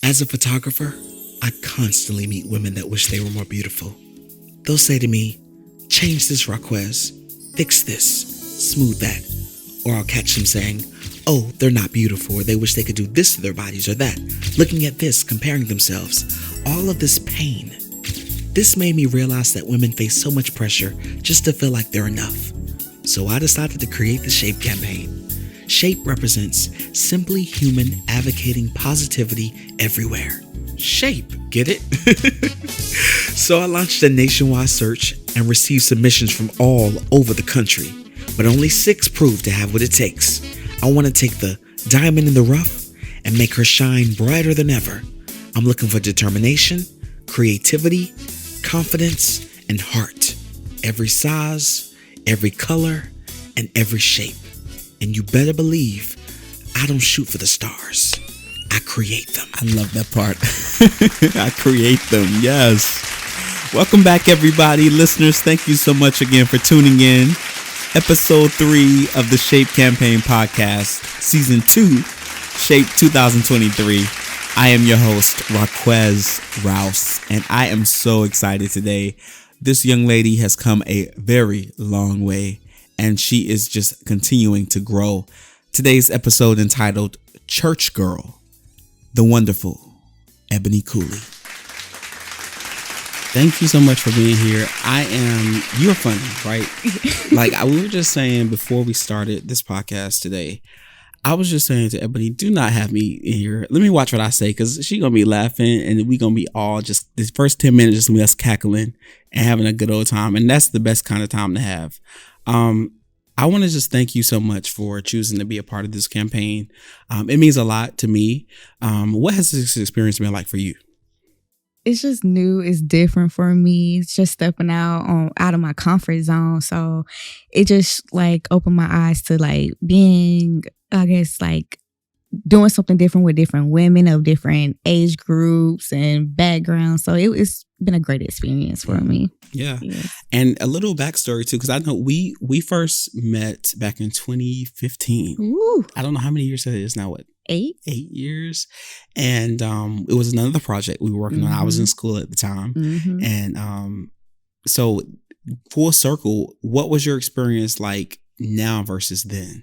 As a photographer, I constantly meet women that wish they were more beautiful. They'll say to me, change this, Raquez, fix this, smooth that. Or I'll catch them saying, oh, they're not beautiful, or they wish they could do this to their bodies or that, looking at this, comparing themselves. All of this pain. This made me realize that women face so much pressure just to feel like they're enough. So I decided to create the SHAPE campaign. SHAPE represents simply human advocating positivity everywhere. SHAPE, get it? So I launched a nationwide search and received submissions from all over the country, but only 6 proved to have what it takes. I want to take the diamond in the rough and make her shine brighter than ever. I'm looking for determination, creativity, confidence, and heart. Every size, every color, and every shape. And you better believe I don't shoot for the stars. I create them. I love that part. I create them. Yes. Welcome back, everybody. Listeners, thank you so much again for tuning in. Episode 3 of the SHAPE Campaign Podcast, Season 2, SHAPE 2023. I am your host, Raquez Rouse, and I am so excited today. This young lady has come a very long way, and she is just continuing to grow. Today's episode entitled Church Girl, the wonderful Eboni Cooley. Thank you so much for being here. You're funny, right? We were just saying before we started this podcast today, I was just saying to Eboni, do not have me in here. Let me watch what I say, because she's going to be laughing and we going to be all just, this first 10 minutes, just us cackling and having a good old time. And that's the best kind of time to have. I want to just thank you so much for choosing to be a part of this campaign. It means a lot to me. What has this experience been like for you? It's just new. It's different for me. It's just stepping out of my comfort zone. So it just opened my eyes to being, I guess, doing something different with different women of different age groups and backgrounds. So it's been a great experience for me. Yeah. Yes. And a little backstory too, because I know we first met back in 2015. Ooh. I don't know how many years that is now. What? 8 years. And it was another project we were working on. I was in school at the time. Mm-hmm. And so full circle, what was your experience like now versus then?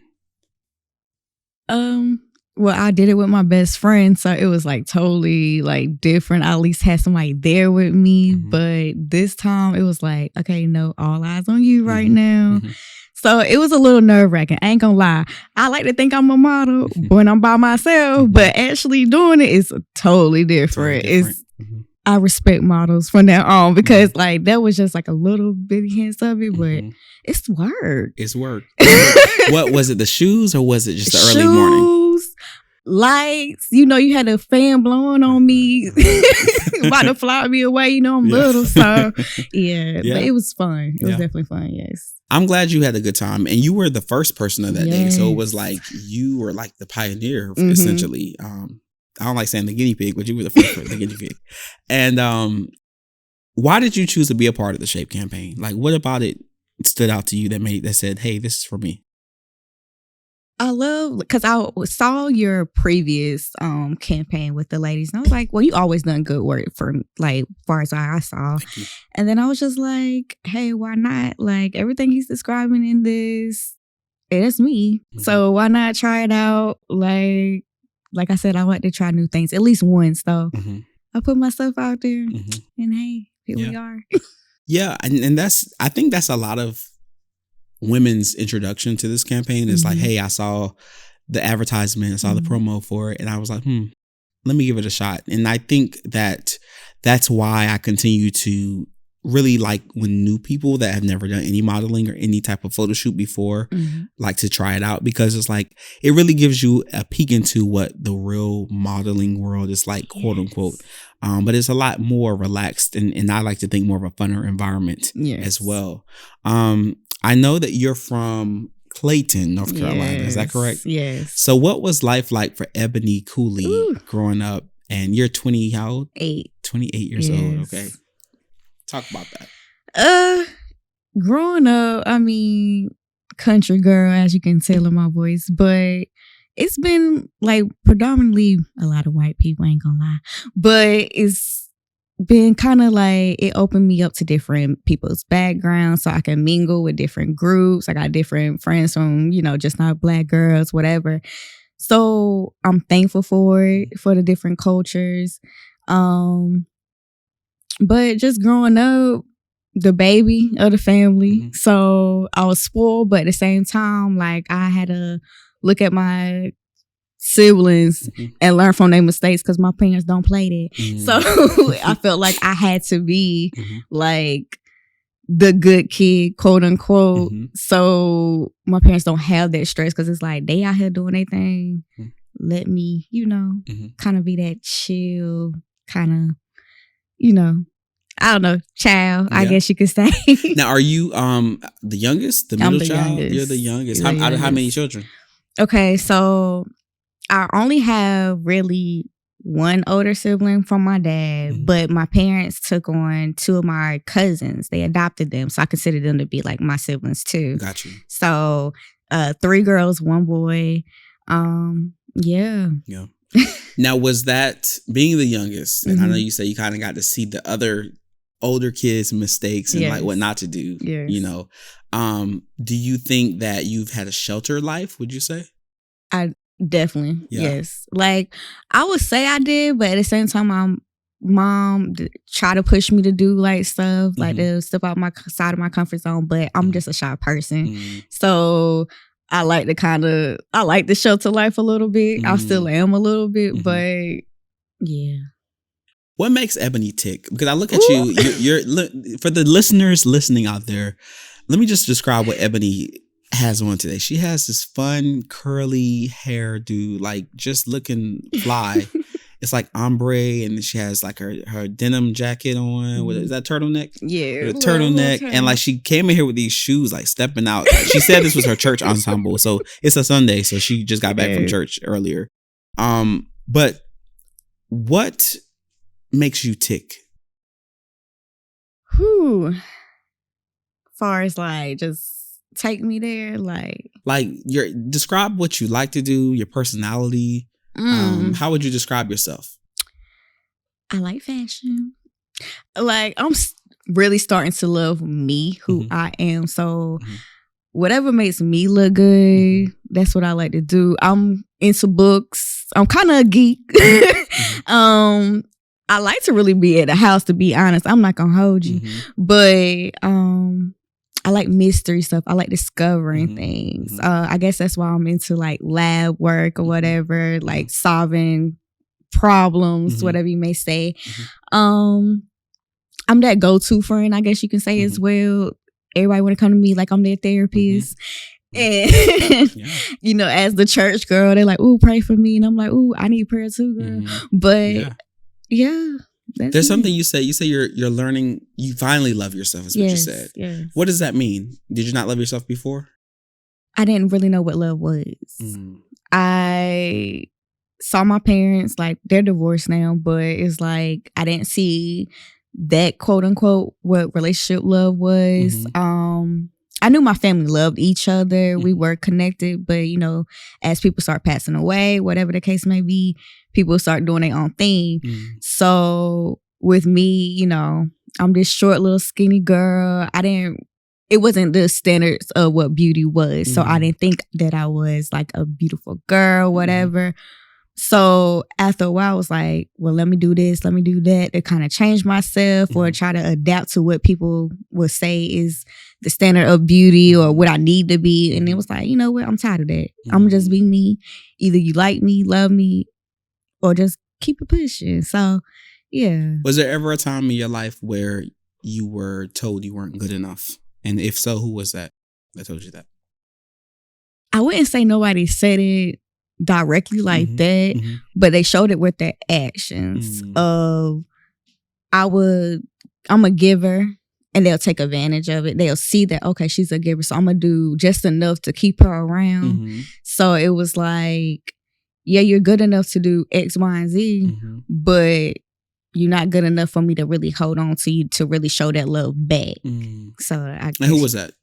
Well, I did it with my best friend, so it was totally different. I at least had somebody there with me, but this time it was okay, no, all eyes on you right now. So it was a little nerve-wracking. I ain't gonna lie. I like to think I'm a model when I'm by myself, but actually doing it is totally different. I respect models from now on, because that was just a little bitty hint of it, but it's work. It's work. What was it? The shoes, or was it just the early morning? Lights, you had a fan blowing on me, about to fly me away. I'm little, so yeah. But it was fun. It was definitely fun. Yes. I'm glad you had a good time, and you were the first person of that day, so it was you were the pioneer essentially. I don't like saying the guinea pig, but you were the first person, the guinea pig. And why did you choose to be a part of the SHAPE campaign? What about it stood out to you that said, hey, this is for me? I love, because I saw your previous campaign with the ladies, and I was well, you always done good work for far as I saw. And then I was just hey, why not? Everything he's describing in this, it's me. So why not try it out? Like I said, I like to try new things at least once. So I put myself out there, and hey, here we are. Yeah, and I think that's a lot of women's introduction to this campaign. Is hey, I saw the advertisement, I saw the promo for it, and I was let me give it a shot. And I think that's why I continue to really when new people that have never done any modeling or any type of photo shoot before to try it out, because it's it really gives you a peek into what the real modeling world is quote unquote. But it's a lot more relaxed, and I like to think more of a funner environment as well. I know that you're from Clayton, North Carolina. Is that correct? Yes. So what was life like for Eboni Cooley growing up? And you're 20, how old? 8. 28 years old. Okay. Talk about that. Growing up, country girl, as you can tell in my voice, but it's been like predominantly a lot of white people, ain't gonna lie, but it's been kind of like it opened me up to different people's backgrounds so I can mingle with different groups. I got different friends from, just not Black girls, whatever. So I'm thankful for it, for the different cultures. But just growing up, the baby of the family. So I was spoiled, but at the same time, like I had to look at my siblings and learn from their mistakes because my parents don't play that. So I felt like I had to be like the good kid, quote unquote. So my parents don't have that stress because it's like they out here doing their thing. Let me, kind of be that chill, kind of, I don't know, child, I guess you could say. Now, are you the youngest, the middle child? Youngest. You're the youngest. You're the How many youngest. children? Okay, so I only have really one older sibling from my dad, but my parents took on two of my cousins. They adopted them, so I consider them to be like my siblings too. Got you. So 3 girls, 1 boy. Yeah. Now, was that being the youngest? And I know you say you kind of got to see the other older kids' mistakes and like what not to do. Yes. Do you think that you've had a sheltered life? Would you say? I definitely, yes. Like I would say I did, but at the same time, my mom tried to push me to do like stuff, like to step out my side of my comfort zone. But I'm just a shy person, so I like the shelter life a little bit. I still am a little bit, but yeah. What makes Eboni tick? Because I look at you, you're for the listeners listening out there. Let me just describe what Eboni has on today. She has this fun curly hairdo, like just looking fly. It's like ombre, and she has like her denim jacket on. Is that turtleneck? Yeah, with a turtleneck, and like she came in here with these shoes, like stepping out. She said this was her church ensemble, so it's a Sunday, so she just got back from church earlier. But what makes you tick? Far as like just take me there, like describe what you like to do, your personality. How would you describe yourself? I like fashion. Like I'm really starting to love me, who I am. So whatever makes me look good, that's what I like to do. I'm into books. I'm kind of a geek. I like to really be at the house, to be honest. I'm not gonna hold you, but I like mystery stuff. I like discovering things. I guess that's why I'm into like lab work or whatever, like solving problems, whatever you may say. I'm that go-to friend, I guess you can say as well. Everybody want to come to me like I'm their therapist. And, as the church girl, they're like, ooh, pray for me. And I'm like, ooh, I need prayer too, girl. But there's something you say. You say you're learning. You finally love yourself. Is what you said. Yes. What does that mean? Did you not love yourself before? I didn't really know what love was. I saw my parents, like they're divorced now, but it's like I didn't see that quote unquote what relationship love was. I knew my family loved each other. We were connected, but as people start passing away, whatever the case may be, people start doing their own thing. So with me, I'm this short little skinny girl. It wasn't the standards of what beauty was. So I didn't think that I was like a beautiful girl, whatever. So after a while, I was like, well, let me do this, let me do that to kind of change myself or try to adapt to what people would say is the standard of beauty or what I need to be. And it was like, you know what? I'm tired of that. I'm going to just be me. Either you like me, love me, or just keep it pushing. So, yeah. Was there ever a time in your life where you were told you weren't good enough? And if so, who was that told you that? I wouldn't say nobody said it directly like that, but they showed it with their actions of I'm a giver and they'll take advantage of it. They'll see that, okay, she's a giver, so I'm gonna do just enough to keep her around. So it was like, yeah, you're good enough to do X, Y, and Z, but you're not good enough for me to really hold on to you to really show that love back. So I guess, and who was that?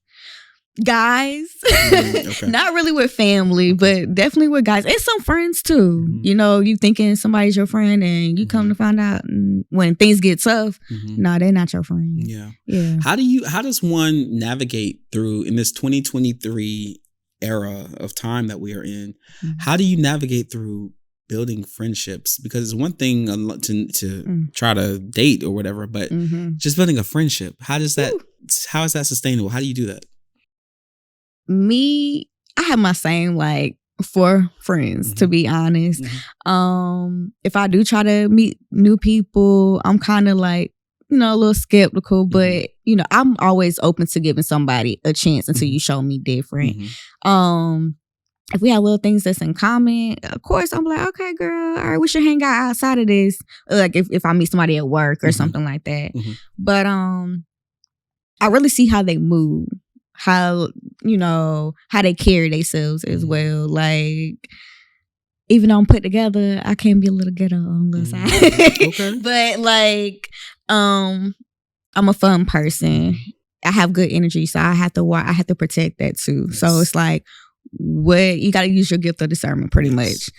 guys. Okay. Not really with family, but definitely with guys. And some friends too. Mhm. You know, you thinking somebody's your friend and you come to find out when things get tough, nah, they're not your friend. Yeah. Yeah. How does one navigate through in this 2023 era of time that we are in? How do you navigate through building friendships? Because it's one thing to try to date or whatever, but just building a friendship, how is that sustainable? How do you do that? Me, I have my same like 4 friends, to be honest. If I do try to meet new people, I'm kind of like, you know, a little skeptical, but you know, I'm always open to giving somebody a chance until you show me different. If we have little things that's in common, of course, I'm like, okay, girl, all right, we should hang out outside of this. Like if I meet somebody at work or something like that. But I really see how they move, how, you know, how they carry themselves as well. Like, even though I'm put together, I can be a little ghetto on the side. Okay. But like, I'm a fun person. I have good energy, so I have to protect that too. Yes. So it's like, what you got to use your gift of discernment, pretty much.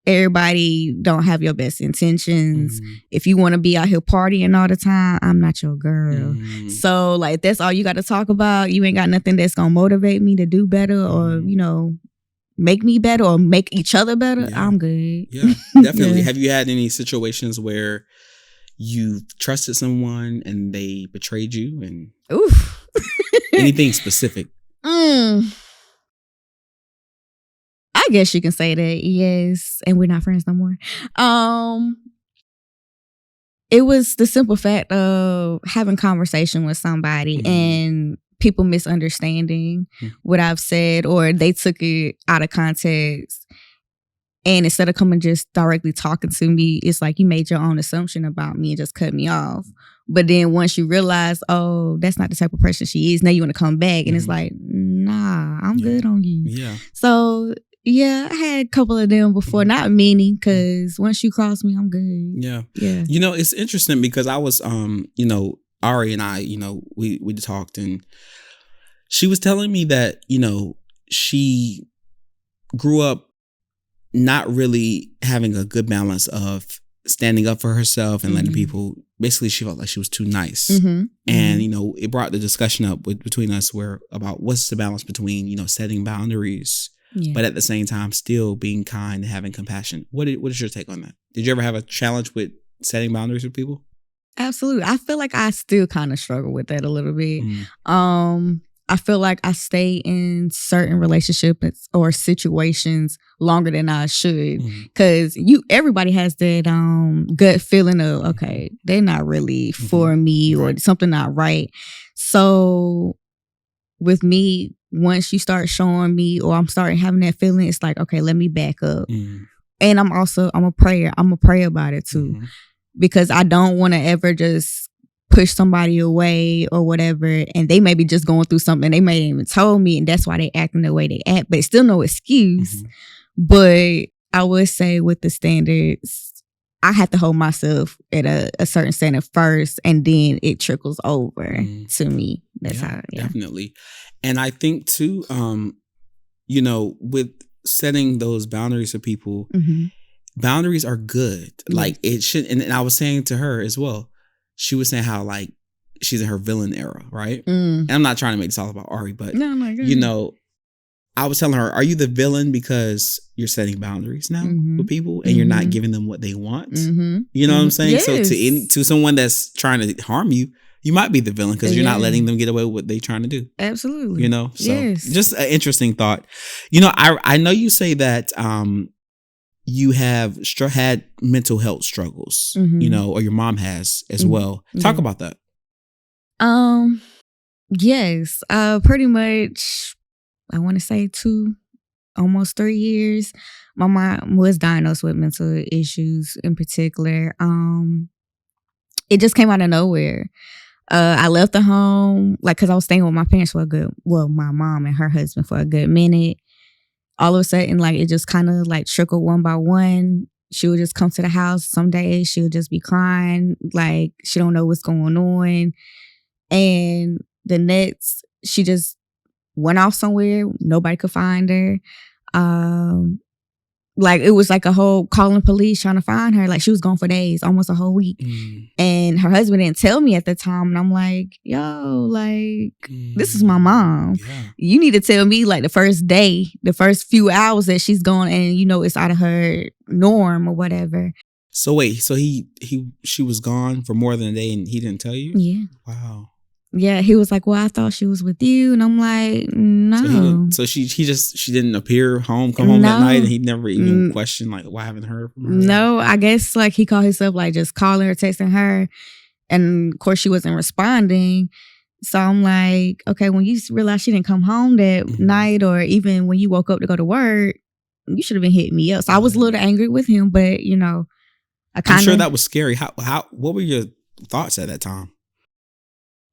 Everybody don't have your best intentions. If you want to be out here partying all the time, I'm not your girl. So like, if that's all you got to talk about, you ain't got nothing that's gonna motivate me to do better, or you know, make me better or make each other better. I'm good. Yeah, definitely. Have you had any situations where you trusted someone and they betrayed you? And oof, anything specific? I guess you can say that, yes. And we're not friends no more. It was the simple fact of having conversation with somebody and people misunderstanding what I've said, or they took it out of context. And instead of coming just directly talking to me, it's like you made your own assumption about me and just cut me off. But then once you realize, oh, that's not the type of person she is, now you want to come back. And it's like, nah, I'm good on you. Yeah. So yeah, I had a couple of them before, not many, because once you cross me, I'm good. Yeah. Yeah. You know, it's interesting because I was, you know, Ari and I, you know, we talked, and she was telling me that, you know, she grew up not really having a good balance of standing up for herself and letting people, basically she felt like she was too nice. And, you know, it brought the discussion up between us about what's the balance between, you know, setting boundaries, but at the same time still being kind and having compassion. What is your take on that? Did you ever have a challenge with setting boundaries with people? Absolutely. I feel like I still kind of struggle with that a little bit. I feel like I stay in certain relationships or situations longer than I should, because everybody has that gut feeling of, okay, they're not really for me, or something not right. So with me, once you start showing me, or I'm starting having that feeling, it's like, okay, let me back up. And I'm a prayer. I'm a pray about it too, because I don't want to ever just push somebody away or whatever, and they may be just going through something they may even told me, and that's why they acting the way they act, but it's still no excuse. But I would say with the standards, I have to hold myself at a certain standard first, and then it trickles over to me. That's how. Definitely. And I think too, you know, with setting those boundaries for people, boundaries are good. Like it should, and I was saying to her as well, she was saying how like she's in her villain era, right? And I'm not trying to make this all about Ari, but you know, I was telling her, are you the villain because you're setting boundaries now with people and you're not giving them what they want? You know what I'm saying? Yes. So to someone that's trying to harm you, you might be the villain because you're not letting them get away with what they're trying to do. Absolutely. You know? So just an interesting thought. You know, I know you say that you have had mental health struggles, you know, or your mom has as well. Talk about that. Yes, pretty much, I want to say almost 3 years. My mom was diagnosed with mental issues in particular. It just came out of nowhere. I left the home, like, cause I was staying with my parents my mom and her husband for a good minute. All of a sudden, like, it just kind of like trickled one by one. She would just come to the house. Some days she would just be crying, like she don't know what's going on. And the next, she just went off somewhere. Nobody could find her. Like it was like a whole calling police trying to find her. Like she was gone for days, almost a whole week. And her husband didn't tell me at the time. And I'm like, yo, like this is my mom. Yeah. You need to tell me like the first day, the first few hours that she's gone, and you know it's out of her norm or whatever. So wait, so she was gone for more than a day and he didn't tell you? Yeah. Wow. Yeah, he was like, well, I thought she was with you. And I'm like, no. So she didn't appear home, come home that night, and he never even questioned, like, why haven't heard from her? No, I guess like he called himself like just calling her, texting her. And of course she wasn't responding. So I'm like, okay, when you realize she didn't come home that night, or even when you woke up to go to work, you should have been hitting me up. So I was a little angry with him, but you know, I'm sure that was scary. What were your thoughts at that time?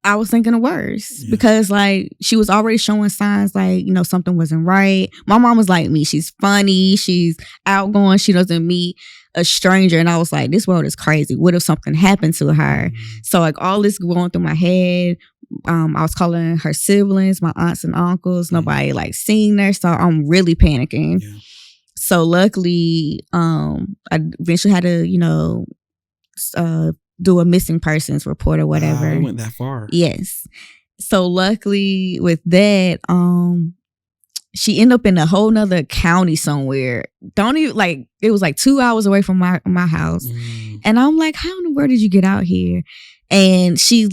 I was thinking the worst because like she was already showing signs like, you know, something wasn't right. My mom was like me. She's funny. She's outgoing. She doesn't meet a stranger. And I was like, this world is crazy. What if something happened to her? So like all this going through my head. I was calling her siblings, my aunts and uncles. Nobody like seen her. So I'm really panicking. Yeah. So luckily, I eventually had to, you know, do a missing persons report or whatever. It went that far. Yes. So luckily with that, she ended up in a whole nother county somewhere. Don't even like, it was like 2 hours away from my house. And I'm like, how in the world did you get out here? And she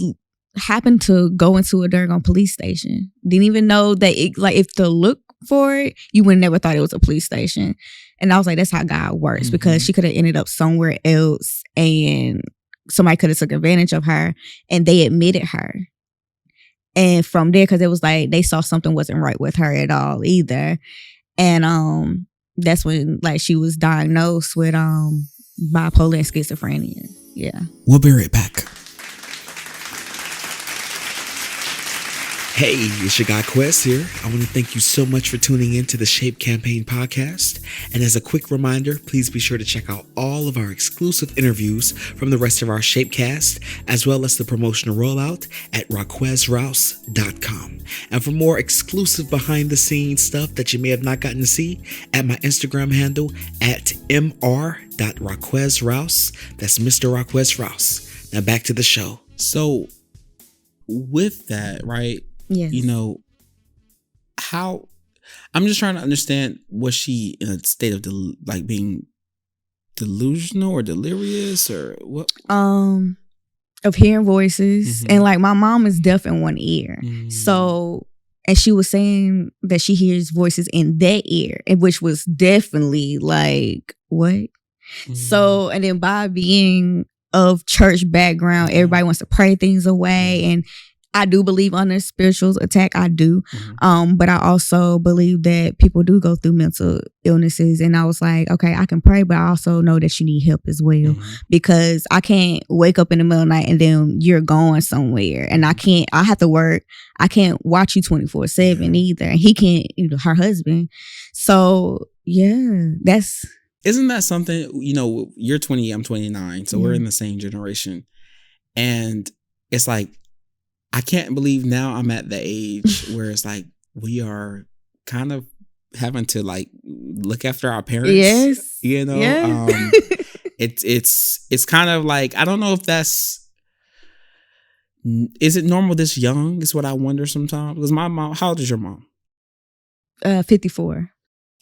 happened to go into a Durham police station. Didn't even know that it, like if to look for it, you would never thought it was a police station. And I was like, that's how God works, because she could have ended up somewhere else and somebody could have took advantage of her, and they admitted her. And from there, because it was like they saw something wasn't right with her at all either. And that's when like she was diagnosed with bipolar and schizophrenia. Yeah. We'll be right back. Hey, it's your guy Quest here. I want to thank you so much for tuning in to the Shape Campaign podcast. And as a quick reminder, please be sure to check out all of our exclusive interviews from the rest of our Shape cast, as well as the promotional rollout at raquezrouse.com. And for more exclusive behind the scenes stuff that you may have not gotten to see, at my Instagram handle at mr.raquezrouse. That's Mr. Raquez Rouse. Now back to the show. So with that, right? Yes. You know, how I'm just trying to understand, was she in a state of like being delusional or delirious or what? Of hearing voices. And like my mom is deaf in one ear. So, and she was saying that she hears voices in that ear, and which was definitely like, what? So, and then by being of church background, everybody wants to pray things away. And I do believe under spiritual attack. I do. But I also believe that people do go through mental illnesses. And I was like, okay, I can pray, but I also know that you need help as well. Because I can't wake up in the middle of the night and then you're going somewhere. And I have to work. I can't watch you 24/7 either. And he can't, you know, her husband. So yeah, isn't that something, you know, you're 20, I'm 29. So we're in the same generation. And it's like, I can't believe now I'm at the age where it's like we are kind of having to like look after our parents. Yes. You know, it's kind of like, I don't know if is it normal this young is what I wonder sometimes. Because my mom, how old is your mom? 54.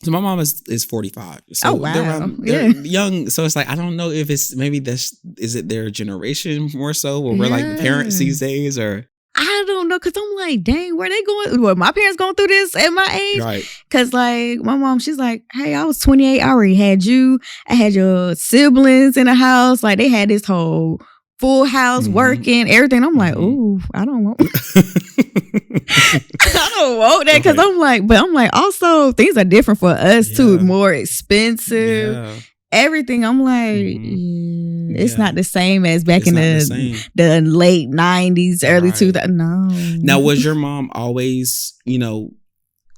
So my mom is 45. So oh, wow. They're young. So it's like, I don't know if it's maybe is it their generation more so, where we're like the parents these days, or I don't know, because I'm like, dang, where they going? Well, my parents going through this at my age? Right. Because like my mom, she's like, hey, I was 28. I already had you. I had your siblings in the house. Like they had this whole full house working, everything. I'm like, ooh, I don't want I don't want that, because I'm like, also things are different for us too. More expensive. Yeah. Everything. I'm like, it's not the same as back in the late 90s, early 2000s. No. Now, was your mom always, you know,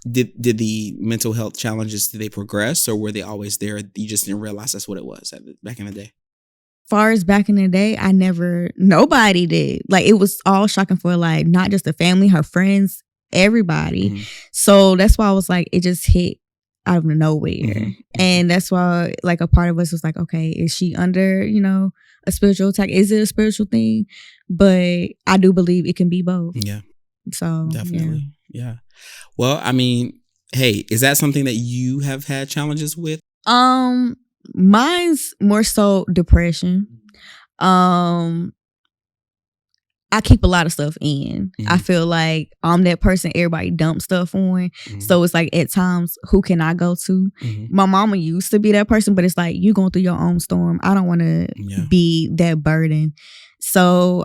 did the mental health challenges, did they progress, or were they always there? You just didn't realize that's what it was back in the day? Far as back in the day, nobody did. Like it was all shocking for like not just the family, her friends, everybody. Mm-hmm. So that's why I was like, it just hit out of nowhere. Mm-hmm. And that's why, like, a part of us was like, okay, is she under, a spiritual attack? Is it a spiritual thing? But I do believe it can be both. Yeah. So Definitely. Yeah. Well, I mean, hey, is that something that you have had challenges with? Mine's more so depression. I keep a lot of stuff in. Mm-hmm. I feel like I'm that person everybody dump stuff on. Mm-hmm. So it's like at times, who can I go to? Mm-hmm. My mama used to be that person, but it's like you going through your own storm. I don't want to be that burden. So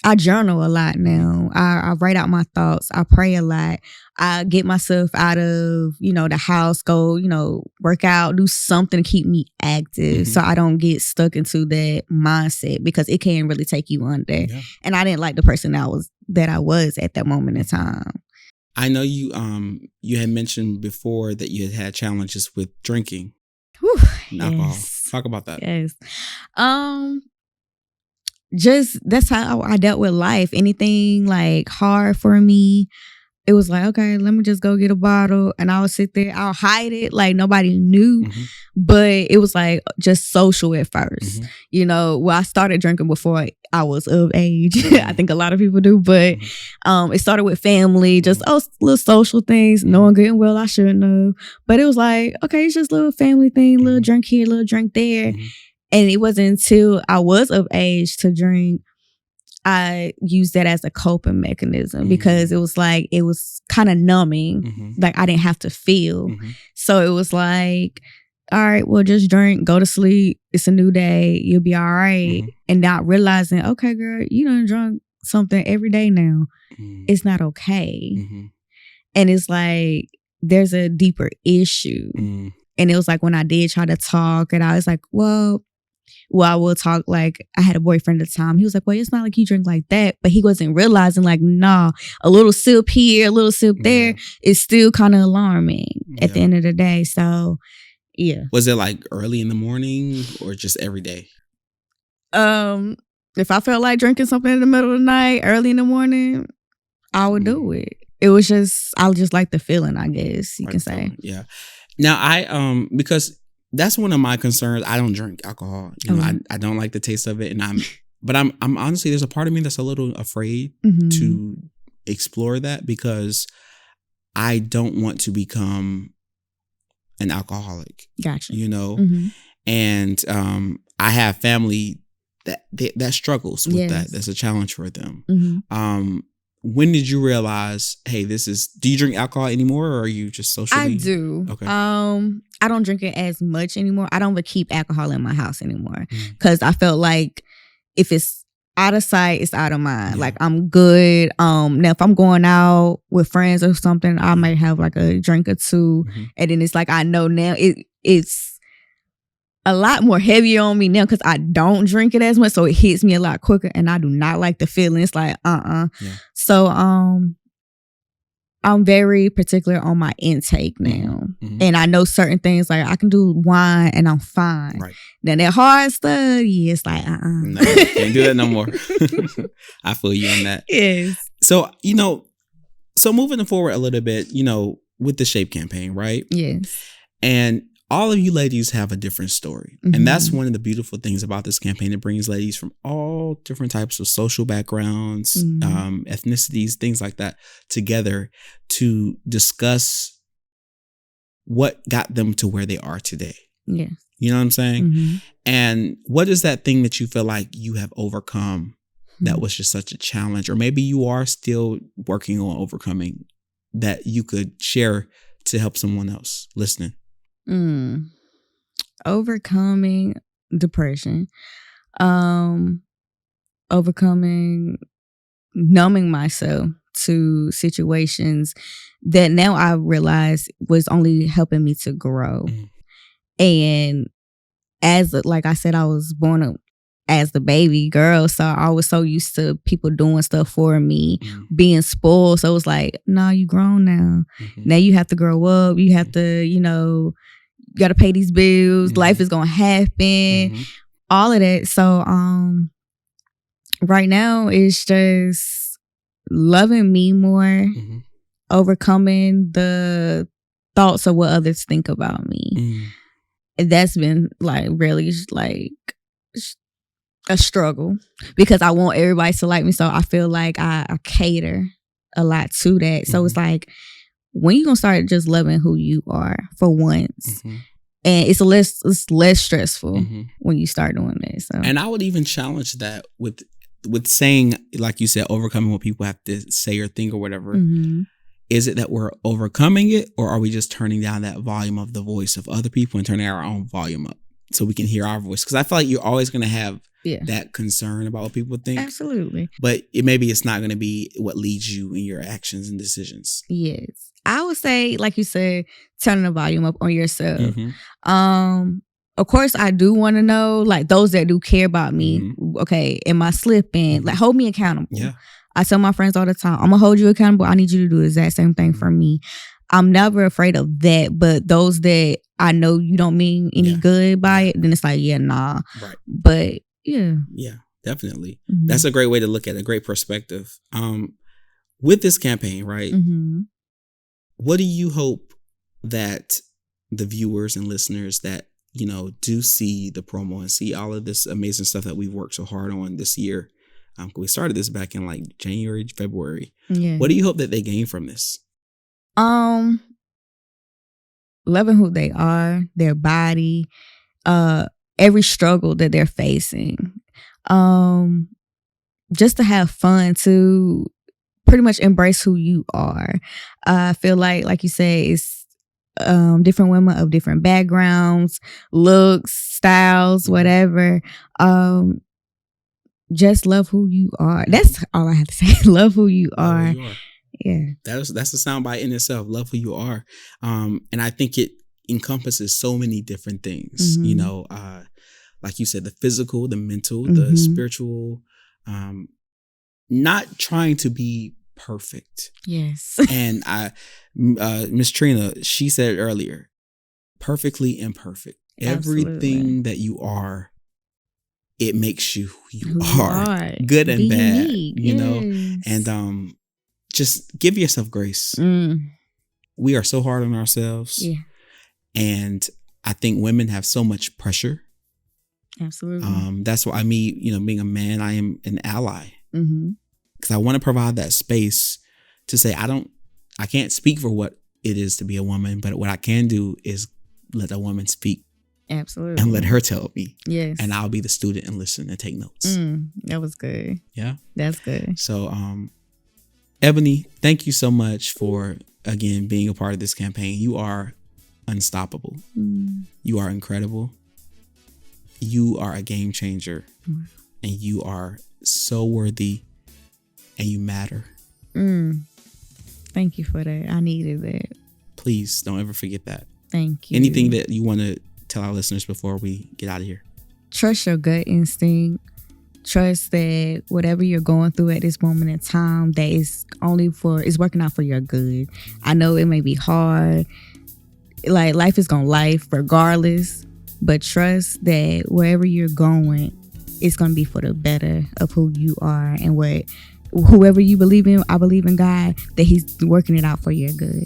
I journal a lot now. I write out my thoughts. I pray a lot. I get myself out of, the house, go, work out, do something to keep me active so I don't get stuck into that mindset because it can really take you under. Yeah. And I didn't like the person that I was at that moment in time. I know you had mentioned before that you had challenges with drinking and alcohol. Talk about that. Yes. Just that's how I dealt with life. Anything like hard for me, it was like, okay, let me just go get a bottle and I'll sit there, I'll hide it like nobody knew. But it was like just social at first. I started drinking before I was of age. I think a lot of people do, but it started with family, just little social things, knowing good and well I shouldn't have. But it was like, okay, it's just a little family thing, little drink here, little drink there. And it wasn't until I was of age to drink, I used that as a coping mechanism because it was like, it was kind of numbing. Like I didn't have to feel. So it was like, all right, well, just drink, go to sleep. It's a new day. You'll be all right. And not realizing, okay, girl, you done drunk something every day now. It's not okay. And it's like, there's a deeper issue. And it was like when I did try to talk and I was like, well, I will talk. Like I had a boyfriend at the time. He was like, well, it's not like you drink like that. But he wasn't realizing like, nah, a little sip here, a little sip there is still kind of alarming at the end of the day. So, yeah. Was it like early in the morning or just every day? If I felt like drinking something in the middle of the night, early in the morning, I would do it. It was just, I just like the feeling, I guess you can say. Yeah. Now I, because that's one of my concerns. I don't drink alcohol. I don't like the taste of it. And I'm honestly, there's a part of me that's a little afraid to explore that because I don't want to become an alcoholic. Gotcha. And I have family that struggles with that. That's a challenge for them. When did you realize, hey, do you drink alcohol anymore or are you just socially? I do. Okay. I don't drink it as much anymore. I don't keep alcohol in my house anymore because I felt like if it's out of sight, it's out of mind. Like I'm good. Now if I'm going out with friends or something, I might have like a drink or two. And then it's like, I know now it's a lot more heavier on me now because I don't drink it as much. So it hits me a lot quicker and I do not like the feeling. It's like, So, I'm very particular on my intake now. And I know certain things like I can do wine and I'm fine. Right. Then that hard stuff, it's like, No, can't do that no more. I feel you on that. Yes. So, so moving forward a little bit, with the Shape campaign, right? Yes. And all of you ladies have a different story. And that's one of the beautiful things about this campaign. It brings ladies from all different types of social backgrounds, ethnicities, things like that together to discuss what got them to where they are today. Yeah. You know what I'm saying? And what is that thing that you feel like you have overcome that was just such a challenge? Or maybe you are still working on overcoming that you could share to help someone else listening? Overcoming depression, overcoming numbing myself to situations that now I realize was only helping me to grow. And like I said, I was born as the baby girl, so I was so used to people doing stuff for me, being spoiled. So it was like, no, you grown now. Now you have to grow up. You have to, you got to pay these bills. Life is going to happen. All of that. So right now it's just loving me more, Mm-hmm. overcoming the thoughts of what others think about me. And that's been like really like a struggle because I want everybody to like me. So I feel like I cater a lot to that. So it's like, when you gonna start just loving who you are for once? And it's less stressful when you start doing that. So, and I would even challenge that with saying, like you said, overcoming what people have to say or think or whatever. Is it that we're overcoming it, or are we just turning down that volume of the voice of other people and turning our own volume up so we can hear our voice? Because I feel like you're always going to have that concern about what people think. Absolutely. But maybe it's not going to be what leads you in your actions and decisions. Yes. I would say, like you said, turning the volume up on yourself. Of course, I do want to know, like, those that do care about me. Okay, am I slipping? Like, hold me accountable. Yeah. I tell my friends all the time, I'm gonna hold you accountable. I need you to do the exact same thing for me. I'm never afraid of that. But those that I know you don't mean any good by it, then it's like, nah. Right. But yeah, definitely. That's a great way to look at it, a great perspective. With this campaign, right? What do you hope that the viewers and listeners that, you know, do see the promo and see all of this amazing stuff that we've worked so hard on this year? We started this back in like January, February. What do you hope that they gain from this? Loving who they are, their body, every struggle that they're facing. Just to have fun, to pretty much embrace who you are. I feel like you say, it's different women of different backgrounds, looks, styles, whatever. Just love who you are. That's all I have to say. Love who you are. Love who you are. Yeah. That's a soundbite in itself. Love who you are. And I think it encompasses so many different things. You know, like you said, the physical, the mental, the spiritual, not trying to be perfect. Yes. And Miss Trina, she said it earlier, perfectly imperfect. Absolutely. Everything that you are, it makes you who you are. Good and be bad, unique. you know? And just give yourself grace. We are so hard on ourselves. Yeah. And I think women have so much pressure. Absolutely. That's why being a man, I am an ally. Because I want to provide that space to say, I can't speak for what it is to be a woman, but what I can do is let a woman speak. Absolutely. And let her tell me. Yes. And I'll be the student and listen and take notes. That was good. Yeah. That's good. So, Eboni, thank you so much for, again, being a part of this campaign. You are unstoppable. You are incredible. You are a game changer. And you are so worthy. And you matter. Thank you for that. I needed that. Please don't ever forget that. Thank you. Anything that you want to tell our listeners before we get out of here? Trust your gut instinct. Trust that whatever you're going through at this moment in time, that is it's working out for your good. I know it may be hard. Like, life is gonna life regardless, but trust that wherever you're going, it's gonna be for the better of who you are and whoever you believe in. I believe in God, that He's working it out for your good.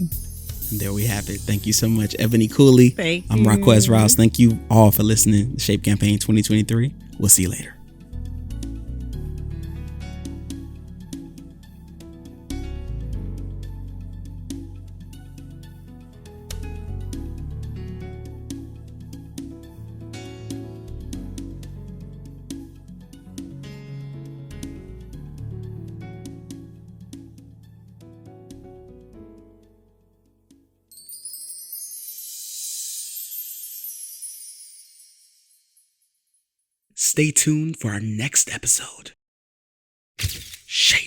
There we have it. Thank you so much, Eboni Cooley. Thank you. I'm Raquez Rouse. Thank you all for listening to Shape Campaign 2023. We'll see you later. Stay tuned for our next episode. Shape.